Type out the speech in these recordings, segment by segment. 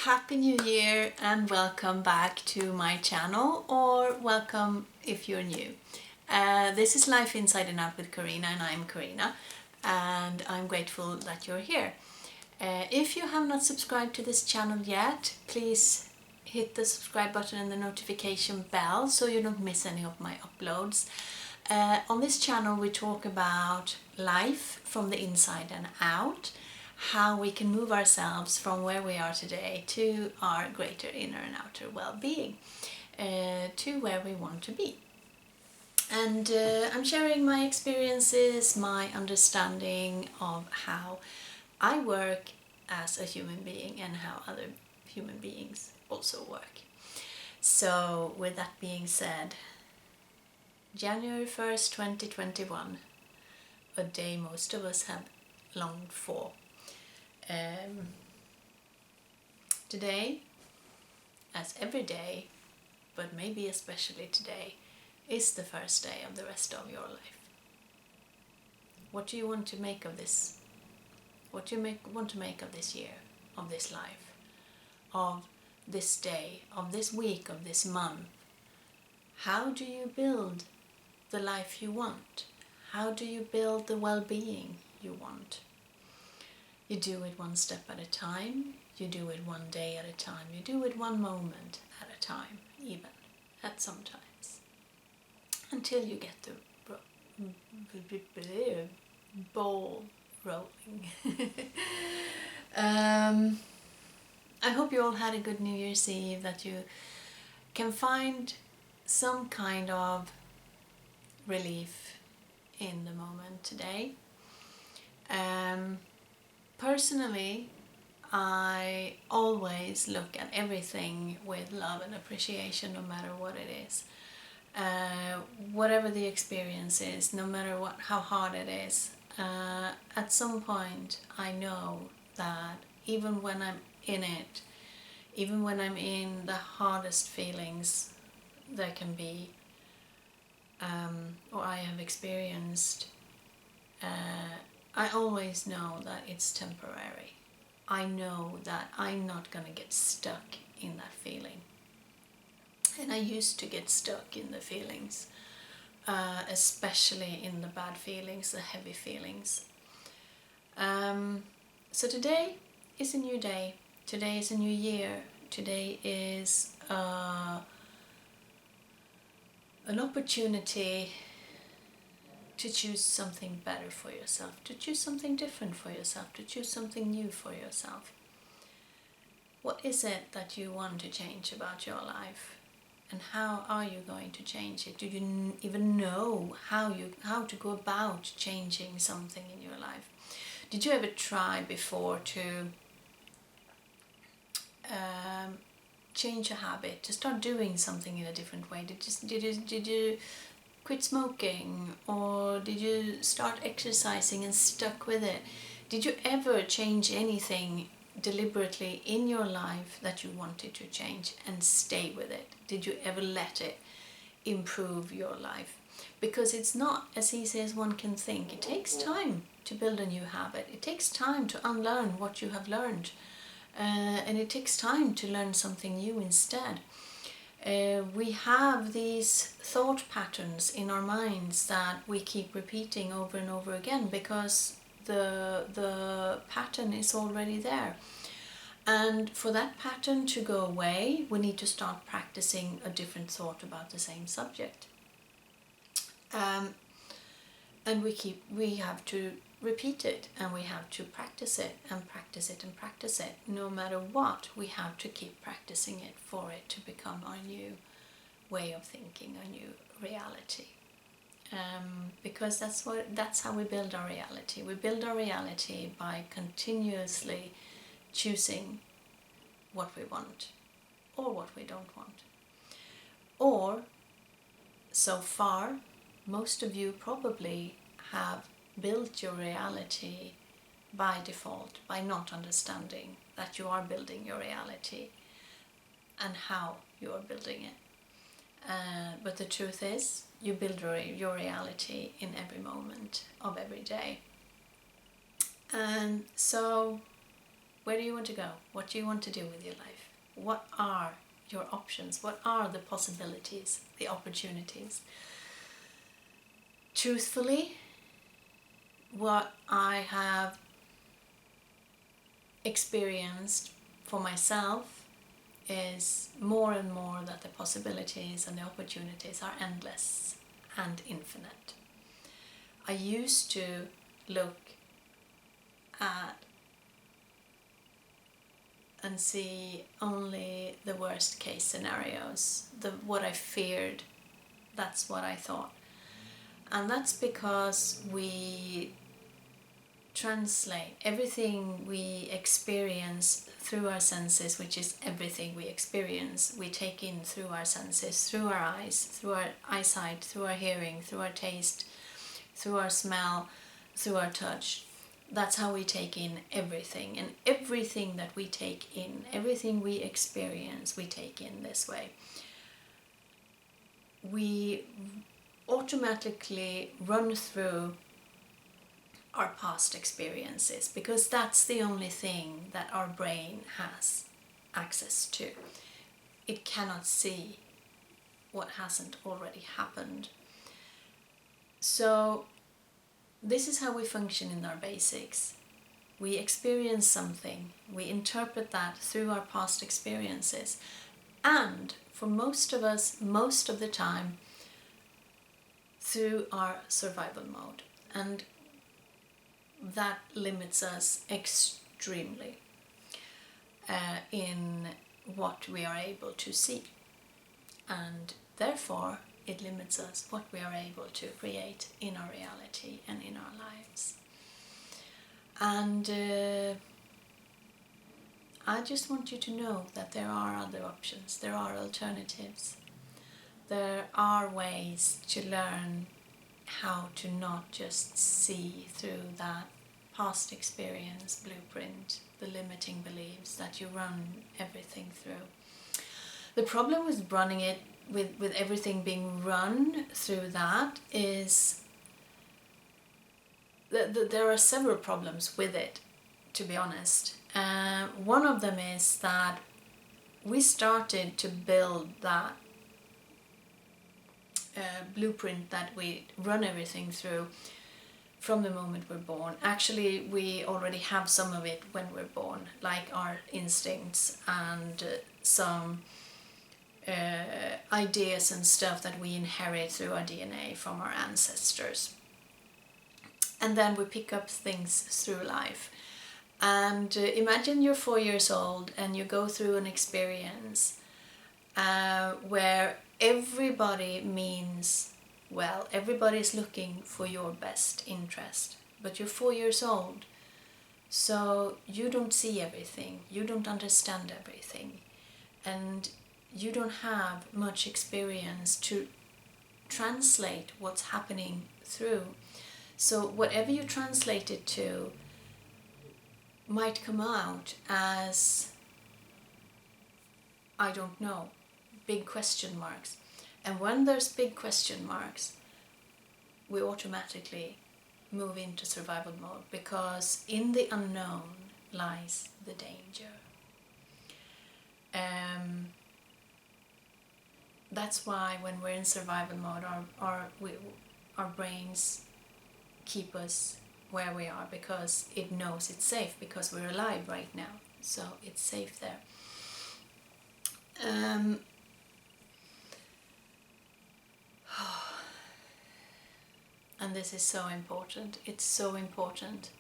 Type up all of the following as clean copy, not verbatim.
Happy New Year and welcome back to my channel, or welcome if you're new. This is Life Inside and Out with Carina, and I'm Carina, and I'm grateful that you're here. If you have not subscribed to this channel yet, please hit the subscribe button and the notification bell so you don't miss any of my uploads. On this channel we talk about life from the inside and out, how we can move ourselves from where we are today to our greater inner and outer well-being, to where we want to be. And I'm sharing my experiences, my understanding of how I work as a human being and how other human beings also work. So with that being said, January 1st, 2021, a day most of us have longed for. Today, as every day, but maybe especially today, is the first day of the rest of your life. What do you want to make of this? What do you want to make of this year, of this life, of this day, of this week, of this month? How do you build the life you want? How do you build the well-being you want? You do it one step at a time, you do it one day at a time, you do it one moment at a time, even at some times, until you get the ball rolling. I hope you all had a good New Year's Eve, that you can find some kind of relief in the moment today. Personally, I always look at everything with love and appreciation, no matter what it is. Whatever the experience is, no matter how hard it is, at some point I know that even when I'm in it, even when I'm in the hardest feelings there can be, or I have experienced, I always know that it's temporary. I know that I'm not going to get stuck in that feeling. And I used to get stuck in the feelings, especially in the bad feelings, the heavy feelings. So today is a new day. Today is a new year. Today is an opportunity to choose something better for yourself, to choose something different for yourself, to choose something new for yourself. What is it that you want to change about your life? And how are you going to change it? Do you even know how to go about changing something in your life? Did you ever try before to change a habit, to start doing something in a different way? Did you quit smoking, or did you start exercising and stuck with it? Did you ever change anything deliberately in your life that you wanted to change and stay with it? Did you ever let it improve your life? Because it's not as easy as one can think. It takes time to build a new habit. It takes time to unlearn what you have learned, and it takes time to learn something new instead. We have these thought patterns in our minds that we keep repeating over and over again because the pattern is already there. And for that pattern to go away, we need to start practicing a different thought about the same subject. And we have to repeat it, and we have to practice it and practice it and practice it. No matter what, we have to keep practicing it for it to become our new way of thinking, our new reality. Because that's how we build our reality. We build our reality by continuously choosing what we want or what we don't want. Or, so far, most of you probably have built your reality by default, by not understanding that you are building your reality and how you are building it. But the truth is, you build your reality in every moment of every day. And so Where do you want to go? What do you want to do with your life? What are your options? What are the possibilities, the opportunities? Truthfully, what I have experienced for myself is more and more that the possibilities and the opportunities are endless and infinite. I used to look at and see only the worst case scenarios, what I feared, that's what I thought. And that's because we translate everything we experience through our senses, which is everything we experience, we take in through our senses, through our eyes, through our eyesight, through our hearing, through our taste, through our smell, through our touch. That's how we take in everything, and everything that we take in, everything we experience, we take in this way. We automatically run through our past experiences because that's the only thing that our brain has access to. It cannot see what hasn't already happened. So this is how we function in our basics. We experience something, we interpret that through our past experiences, and for most of us, most of the time, through our survival mode. And that limits us extremely in what we are able to see. And therefore, it limits us what we are able to create in our reality and in our lives. And I just want you to know that there are other options, there are alternatives. There are ways to learn how to not just see through that past experience blueprint, the limiting beliefs that you run everything through. The problem with running it, with everything being run through that, is that there are several problems with it, to be honest. One of them is that we started to build that blueprint that we run everything through from the moment we're born. Actually, we already have some of it when we're born, like our instincts and some ideas and stuff that we inherit through our DNA from our ancestors. And then we pick up things through life. And imagine you're 4 years old and you go through an experience where everybody means well, everybody's looking for your best interest, but you're 4 years old, so you don't see everything, you don't understand everything, and you don't have much experience to translate what's happening through. So whatever you translate it to might come out as, I don't know, big question marks. And when there's big question marks, we automatically move into survival mode, because in the unknown lies the danger. That's why when we're in survival mode, our brains keep us where we are, because it knows it's safe, because we're alive right now, so it's safe there. And this is so important. It's so important.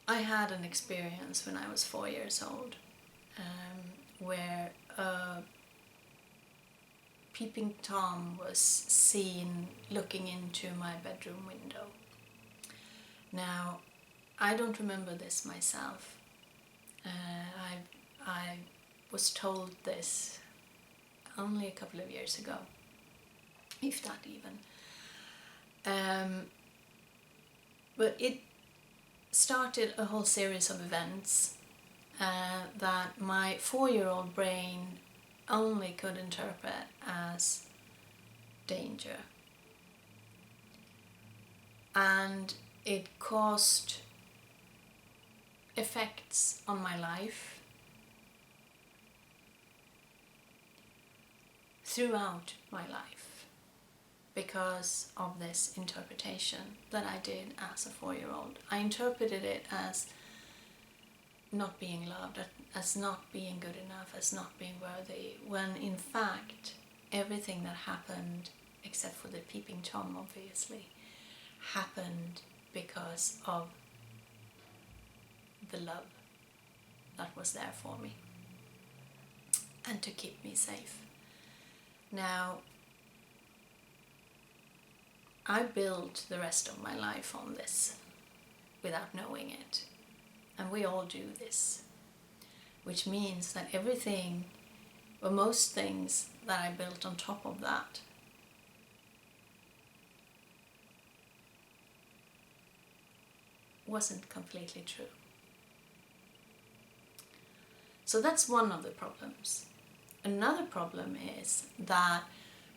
I had an experience when I was 4 years old where a peeping Tom was seen looking into my bedroom window. Now, I don't remember this myself. I was told this only a couple of years ago, if that even. But it started a whole series of events that my 4-year-old brain only could interpret as danger. And it caused effects on my life throughout my life because of this interpretation that I did as a 4-year-old. I interpreted it as not being loved, as not being good enough, as not being worthy, when in fact everything that happened, except for the peeping Tom obviously, happened because of the love that was there for me and to keep me safe. Now, I built the rest of my life on this without knowing it, and we all do this, which means that everything, or most things that I built on top of that, wasn't completely true. So that's one of the problems. Another problem is that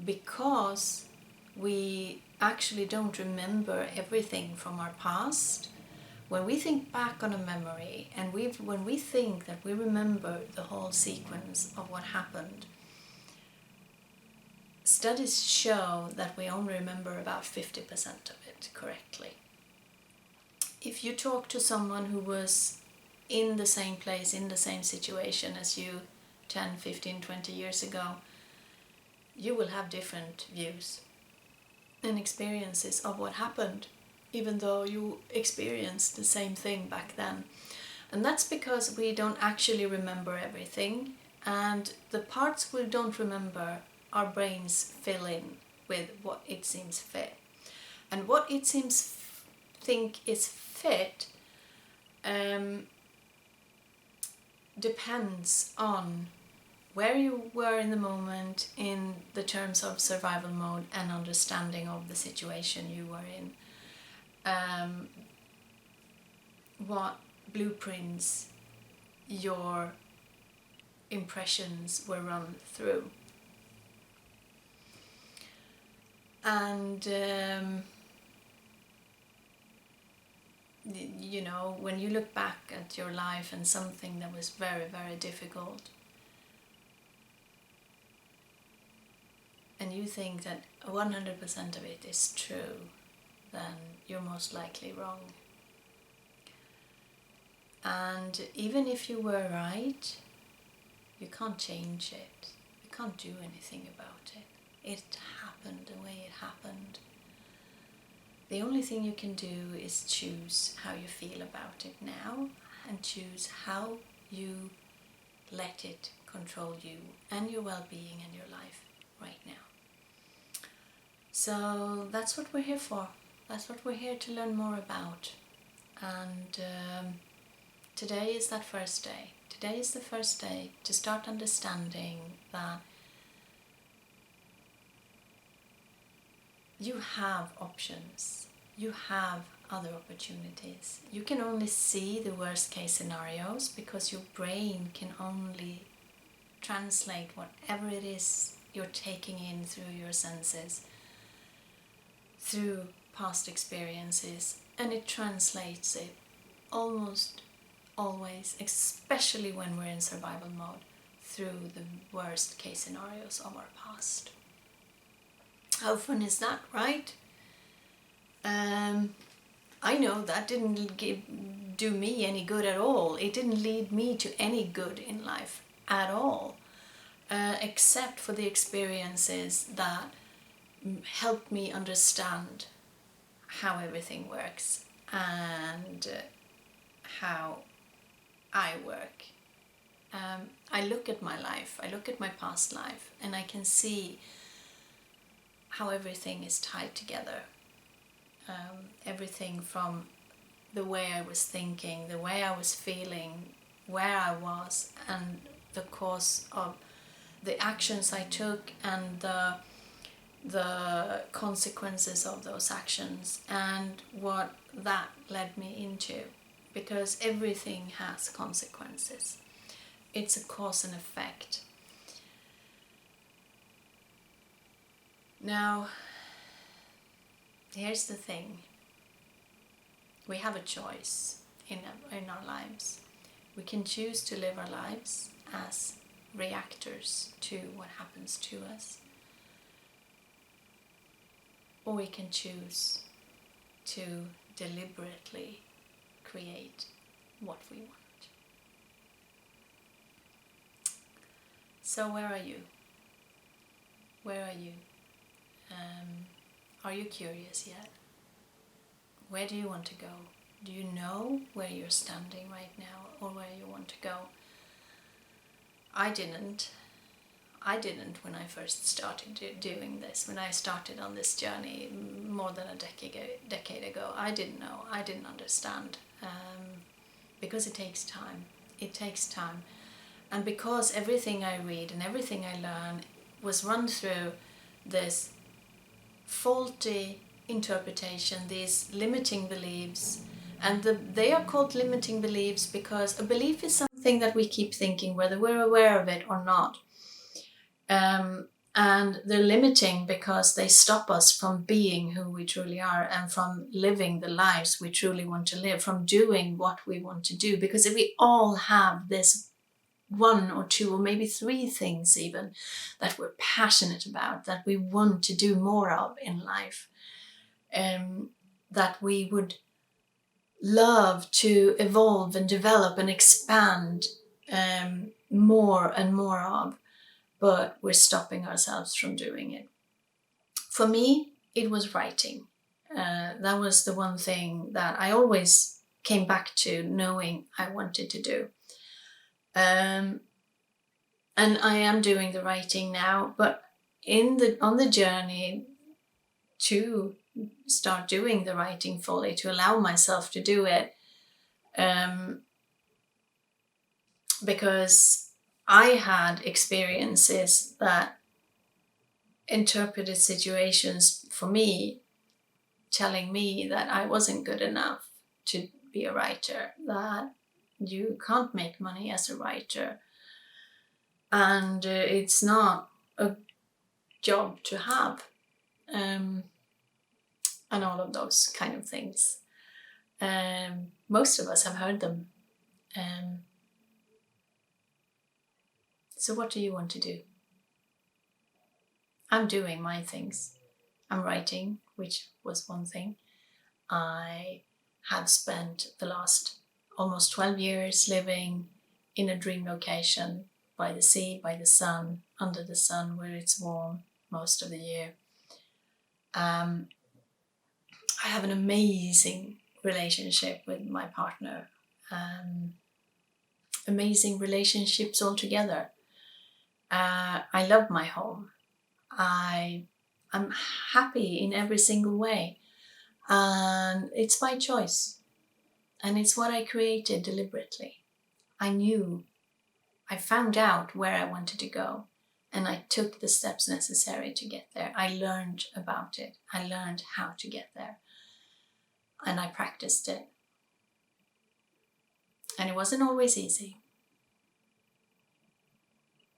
because we actually don't remember everything from our past, when we think back on a memory and when we think that we remember the whole sequence of what happened, studies show that we only remember about 50% of it correctly. If you talk to someone who was in the same place, in the same situation as you 10, 15, 20 years ago, you will have different views and experiences of what happened, even though you experienced the same thing back then. And that's because we don't actually remember everything, and the parts we don't remember, our brains fill in with what it seems fit. And what it seems think is fit depends on where you were in the moment in the terms of survival mode and understanding of the situation you were in. What blueprints your impressions were run through. And you know, when you look back at your life and something that was very, very difficult, and you think that 100% of it is true, then you're most likely wrong. And even if you were right, you can't change it. You can't do anything about it. It happened the way it happened. The only thing you can do is choose how you feel about it now, and choose how you let it control you and your well-being and your life right now. So that's what we're here for. That's what we're here to learn more about. And today is that first day. Today is the first day to start understanding that you have options. You have other opportunities. You can only see the worst case scenarios because your brain can only translate whatever it is you're taking in through your senses, through past experiences, and it translates it almost always, especially when we're in survival mode, through the worst case scenarios of our past. How fun is that, right? I know that didn't do me any good at all. It didn't lead me to any good in life at all, except for the experiences that helped me understand how everything works and how I work. I look at my life, I look at my past life, and I can see how everything is tied together. Everything from the way I was thinking, the way I was feeling, where I was, and the course of the actions I took, and the consequences of those actions, and what that led me into. Because everything has consequences. It's a cause and effect. Now, here's the thing. We have a choice. in our lives. We can choose to live our lives as reactors to what happens to us, or we can choose to deliberately create what we want. So where are you? Where are you? Are you curious yet? Where do you want to go? Do you know where you're standing right now, or where you want to go? I didn't when I first started doing this. When I started on this journey more than a decade ago, I didn't know. I didn't understand, because it takes time. It takes time. And because everything I read and everything I learn was run through this faulty interpretation, these limiting beliefs. And they are called limiting beliefs because a belief is something that we keep thinking whether we're aware of it or not. And they're limiting because they stop us from being who we truly are and from living the lives we truly want to live, from doing what we want to do. Because if we all have this one or two or maybe three things even that we're passionate about, that we want to do more of in life, that we would love to evolve and develop and expand more and more of, but we're stopping ourselves from doing it. For me, it was writing. That was the one thing that I always came back to, knowing I wanted to do. And I am doing the writing now, but on the journey to start doing the writing fully, to allow myself to do it, because I had experiences that interpreted situations for me, telling me that I wasn't good enough to be a writer, that you can't make money as a writer, and it's not a job to have, and all of those kind of things. Most of us have heard them. So what do you want to do? I'm doing my things. I'm writing, which was one thing. I have spent the last almost 12 years living in a dream location, by the sea, by the sun, under the sun, where it's warm most of the year. I have an amazing relationship with my partner. Amazing relationships altogether. I love my home. I'm happy in every single way. And it's by choice. And it's what I created deliberately. I found out where I wanted to go, and I took the steps necessary to get there. I learned about it. I learned how to get there. And I practiced it. And it wasn't always easy.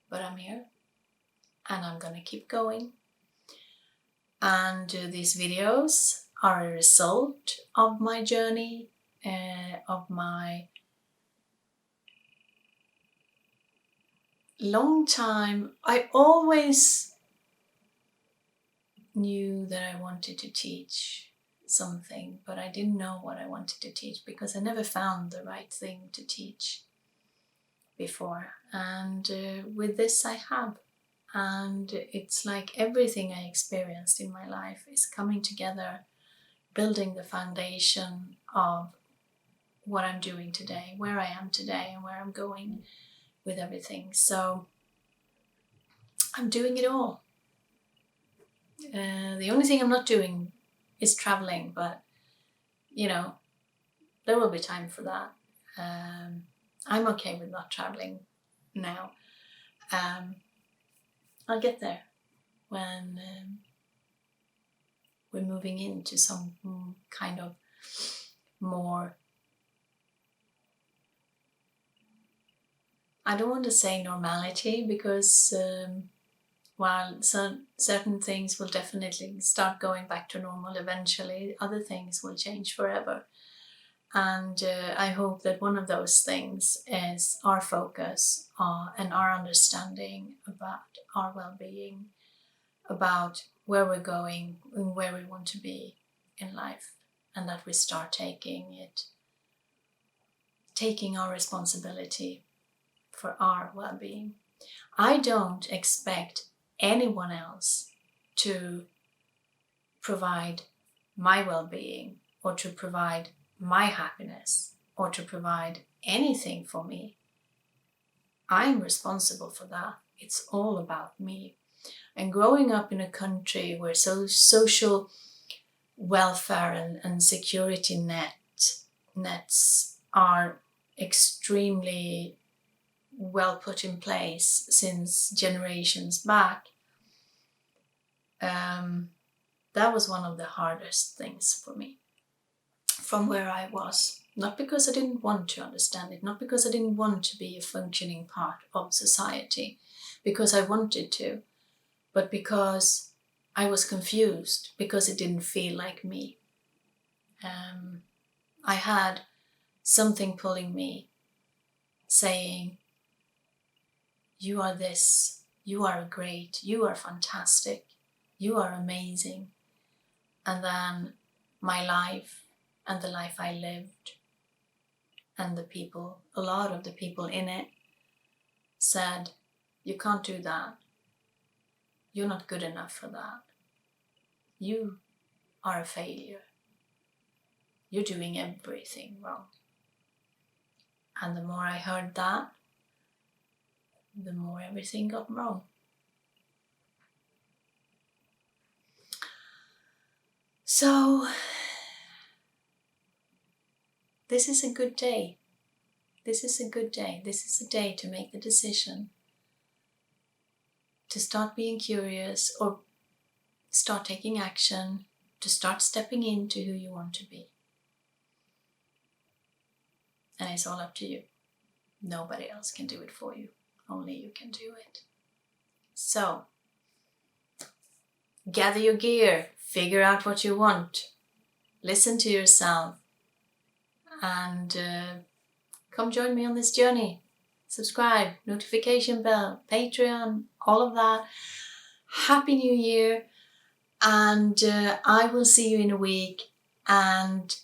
But I'm here, and I'm going to keep going. And these videos are a result of my journey, of my long time. I always knew that I wanted to teach something, but I didn't know what I wanted to teach because I never found the right thing to teach before. And with this I have. And it's like everything I experienced in my life is coming together, building the foundation of what I'm doing today, where I am today, and where I'm going with everything. So I'm doing it all. The only thing I'm not doing is traveling, but there will be time for that. I'm okay with not traveling now. I'll get there when we're moving into some kind of more, I don't want to say normality, because while certain things will definitely start going back to normal eventually, other things will change forever. And I hope that one of those things is our focus and our understanding about our well-being, about where we're going and where we want to be in life, and that we start taking our responsibility for our well-being. I don't expect anyone else to provide my well-being or to provide my happiness or to provide anything for me. I'm responsible for that. It's all about me. And growing up in a country where social welfare and security nets are extremely well put in place since generations back, that was one of the hardest things for me from where I was. Not because I didn't want to understand it, not because I didn't want to be a functioning part of society, because I wanted to, but because I was confused, because it didn't feel like me. I had something pulling me, saying, you are this, you are great, you are fantastic, you are amazing. And then my life and the life I lived and the people, a lot of the people in it, said, you can't do that. You're not good enough for that. You are a failure. You're doing everything wrong. And the more I heard that, the more everything got wrong. So, this is a good day. This is a good day. This is a day to make the decision to start being curious or start taking action, to start stepping into who you want to be. And it's all up to you. Nobody else can do it for you. Only you can do it. So, gather your gear, figure out what you want, listen to yourself, and come join me on this journey. Subscribe, notification bell, Patreon, all of that. Happy New Year, and I will see you in a week. And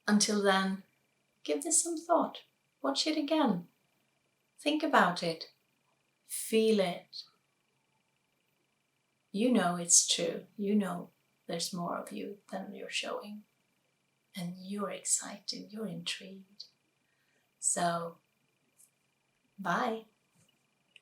until then, give this some thought. Watch it again. Think about it. Feel it. You know it's true. You know there's more of you than you're showing. And you're excited. You're intrigued. So, bye.